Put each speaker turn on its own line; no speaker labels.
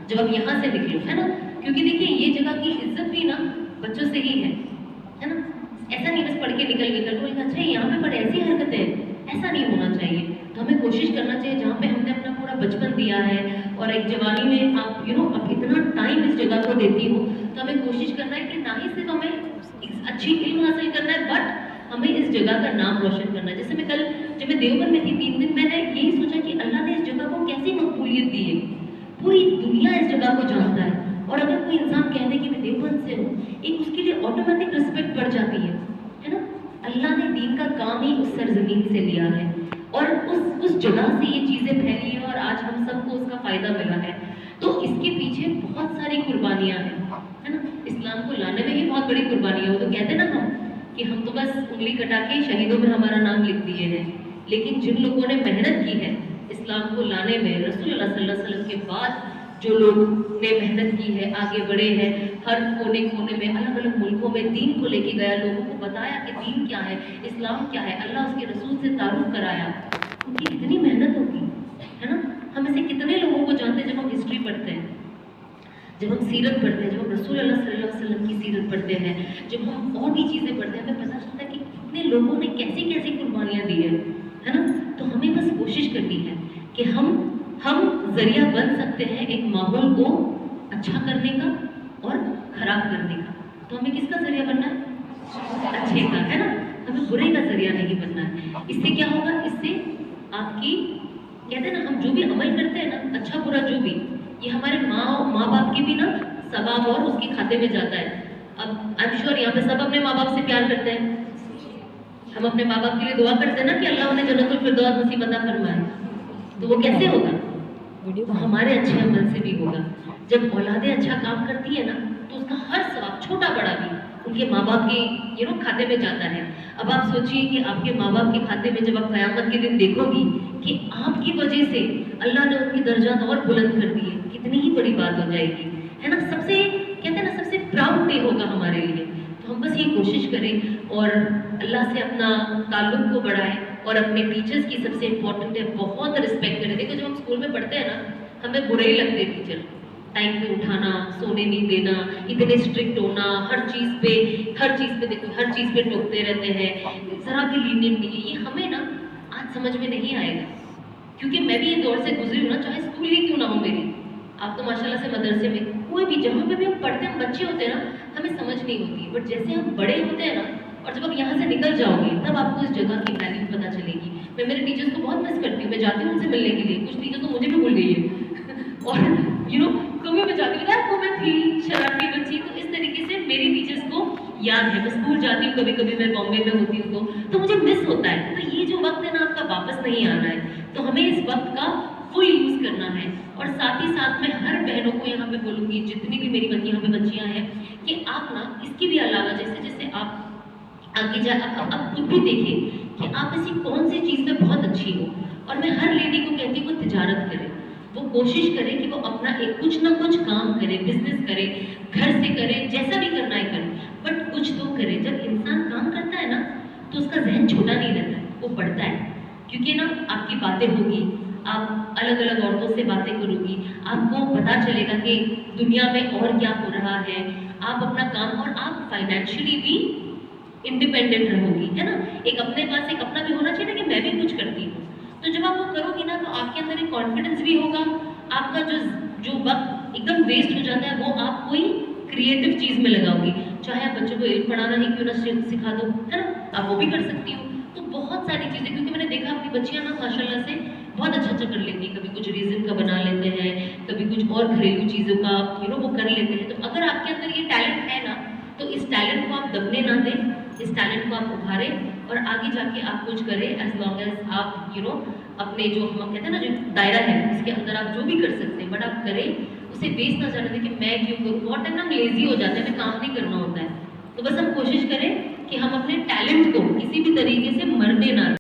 जब आप यहाँ से निकलो, है ना? क्योंकि देखिए ये जगह की इज्जत भी ना बच्चों से ही है ना? ऐसा नहीं बस पढ़ के निकल गए, कल को एक अच्छा यहाँ पे पढ़े ऐसी हरकतें हैं, ऐसा नहीं होना चाहिए। तो हमें कोशिश करना चाहिए जहाँ पे हमने अपना पूरा बचपन दिया है और एक जवानी में आप आप इतना टाइम इस जगह को देती हो, तो हमें कोशिश करना है कि ना ही सिर्फ हमें एक अच्छी इल्म हासिल करना है, बट हमें इस जगह का नाम रोशन करना है। जैसे मैं कल जब मैं देवबंद में थी 3 दिन, मैंने यही सोचा कि अल्लाह ने इस जगह को कैसी मकबूलियत दी है। पूरी दुनिया इस जगह को जानता है, और अगर कोई इंसान कह दे कि मैं देवबंद से हूँ, एक उसके लिए ऑटोमेटिक रिस्पेक्ट बढ़ जाती है ना? अल्लाह ने दीन का काम ही उस सरजमीन से लिया है और उस जगह से ये चीजें फैली है और आज हम सबको उसका फायदा मिला है। तो इसके पीछे बहुत सारी कुर्बानियां हैं, है ना? इस्लाम को लाने में ही बहुत बड़ी कुर्बानियां। वो तो कहते हैं ना हम कि हम तो बस उंगली कटा के शहीदों में हमारा नाम लिख दिए हैं, लेकिन जिन लोगों ने मेहनत की है इस्लाम को लाने में, रसूलुल्लाह सल्लल्लाहु अलैहि वसल्लम के बाद जो लोग ने मेहनत की है, आगे बढ़े हैं, हर कोने कोने में अलग अलग मुल्कों में दीन को लेके गया, लोगों को बताया कि दीन क्या है, इस्लाम क्या है, अल्लाह उसके रसूल से तारुफ कराया। उनकी कितनी मेहनत होगी, है ना? हम ऐसे कितने लोगों को जानते हैं जब हम हिस्ट्री पढ़ते हैं, जब हम सीरत पढ़ते हैं, जब हम रसूलुल्लाह सल्लल्लाहु अलैहि वसल्लम की सीरत पढ़ते हैं, जब हम और भी चीज़ें पढ़ते हैं, हमें पता चलता है कि कितने लोगों ने कैसी कैसी कुर्बानियाँ दी है ना? तो हमें बस कोशिश करनी है कि हम जरिया बन सकते हैं एक माहौल को अच्छा करने का और खराब करने का। तो हमें किसका जरिया बनना है? अच्छे का, है ना? हमें बुरे का जरिया नहीं बनना है। इससे क्या होगा? इससे आपकी कहते हैं ना, हम जो भी अमल करते हैं ना, अच्छा बुरा जो भी, ये हमारे माँ बाप के भी ना सवाब और उसके खाते में जाता है। अब आई एम श्योर यहाँ पे सब अपने माँ बाप से प्यार करते हैं। हम अपने माँ बाप के लिए दुआ करते हैं ना कि अल्लाह उन्हें जन्नतुल फिरदौस नसीब अता फरमाए। तो वो कैसे होगा? वो हमारे अच्छे अमल से भी होगा। जब औलादें अच्छा काम करती है ना, तो उसका हर सवाब छोटा बड़ा भी उनके माँ बाप के खाते में जाता है। अब आप सोचिए कि आपके माँ बाप के खाते में जब आप क़यामत के दिन देखोगी कि आपकी वजह से अल्लाह ने उनकी दर्जात और बुलंद कर दिए, कितनी ही बड़ी बात हो जाएगी, है ना? सबसे कहते हैं ना, सबसे प्राउड डे होगा हमारे लिए। तो हम बस ये कोशिश करें और अल्लाह से अपना ताल्लुक को बढ़ाएं और अपने टीचर्स की सबसे इम्पोर्टेंट है बहुत रिस्पेक्ट करें। देखो जब हम स्कूल में पढ़ते हैं ना, हमें बुरे ही लगते हैं टीचर, टाइम पे उठाना, सोने नहीं देना, इतने स्ट्रिक्ट होना, हर चीज़ पे देखो हर चीज़ पे टोकते रहते हैं, जरा भी लीनियंट नहीं है। ये हमें ना आज समझ में नहीं आएगा, क्योंकि मैं भी ये दौर से गुजरी हूँ ना, चाहे स्कूल ही क्यों ना हो मेरी। आप तो माशाल्लाह से मदरसे में कोई भी जहाँ पे भी हम पढ़ते हैं, हम बच्चे होते हैं ना, हमें समझ नहीं होती, बट जैसे हम बड़े होते हैं ना और जब आप यहाँ से निकल जाओगे तब आपको इस जगह की वैल्यू पता चलेगी। मैं मेरे टीचर्स को बहुत मिस करती हूँ, मैं जाती हूँ उनसे मिलने के लिए, कुछ टीचर तो मुझे भी भूल गई है और कभी मैं जाती हूँ वो मैं थी शरारती बच्ची, तो इस तरीके से मेरी टीचर्स को याद है। मैं स्कूल जाती हूँ, कभी कभी मैं बॉम्बे में होती हूँ तो मुझे मिस होता है। तो ये जो वक्त है ना आपका वापस नहीं आना है, तो हमें इस वक्त का फुल यूज करना है। और साथ ही साथ मैं हर बहनों को यहाँ पे बोलूँगी, जितनी भी मेरी यहाँ पे बच्चियाँ हैं, कि आप ना इसके भी अलावा जैसे जैसे आप आगे जा आप खुद भी देखें कि आप ऐसी कौन सी चीज़ में बहुत अच्छी हो। और मैं हर लेडी को कहती हूँ वो तिजारत करे, वो कोशिश करे कि वो अपना एक कुछ ना कुछ काम करे, बिजनेस करे, घर से करे, जैसा भी करना है करे, बट कुछ तो करे। जब इंसान काम करता है ना तो उसका जहन छोटा नहीं रहता है, वो बढ़ता है, क्योंकि ना आपकी बातें होगी, आप अलग अलग औरतों से बातें करोगी, आपको पता चलेगा कि दुनिया में और क्या हो रहा है, आप अपना काम और आप फाइनेंशियली भी इंडिपेंडेंट रहोगी, है ना? एक अपने पास एक अपना भी होना चाहिए ना कि मैं भी कुछ करती हूँ। तो जब आप वो करोगी ना तो आपके अंदर एक कॉन्फिडेंस भी होगा, आपका जो वक्त एकदम वेस्ट हो जाता है वो आप कोई क्रिएटिव चीज़ में लगाओगी। चाहे आप बच्चों को इल्म पढ़ाना ही क्यों ना सिखा दो, है ना? आप वो भी कर सकती हो। तो बहुत सारी चीज़ें, क्योंकि मैंने देखा अपनी बच्चियाँ ना माशाल्लाह से बहुत अच्छा अच्छा कर लेती हैं, कभी कुछ रीजन का बना लेते हैं, कभी कुछ और घरेलू चीज़ों का वो कर लेते हैं। तो अगर आपके अंदर ये टैलेंट है ना, तो इस टैलेंट को आप दबने ना दें, इस टैलेंट को आप उभारें और आगे जाके आप कुछ करें, एज लॉन्ग एज आप अपने जो हम कहते हैं ना जो दायरा है इसके अंदर आप जो भी कर सकते हैं, बट आप करें, उसे बेस ना जाने दें कि मैं क्यों करूँ। बहुत टाइम हम लेजी हो जाते हैं, हमें काम नहीं करना होता है। तो बस हम कोशिश करें कि हम अपने टैलेंट को किसी भी तरीके से मरने ना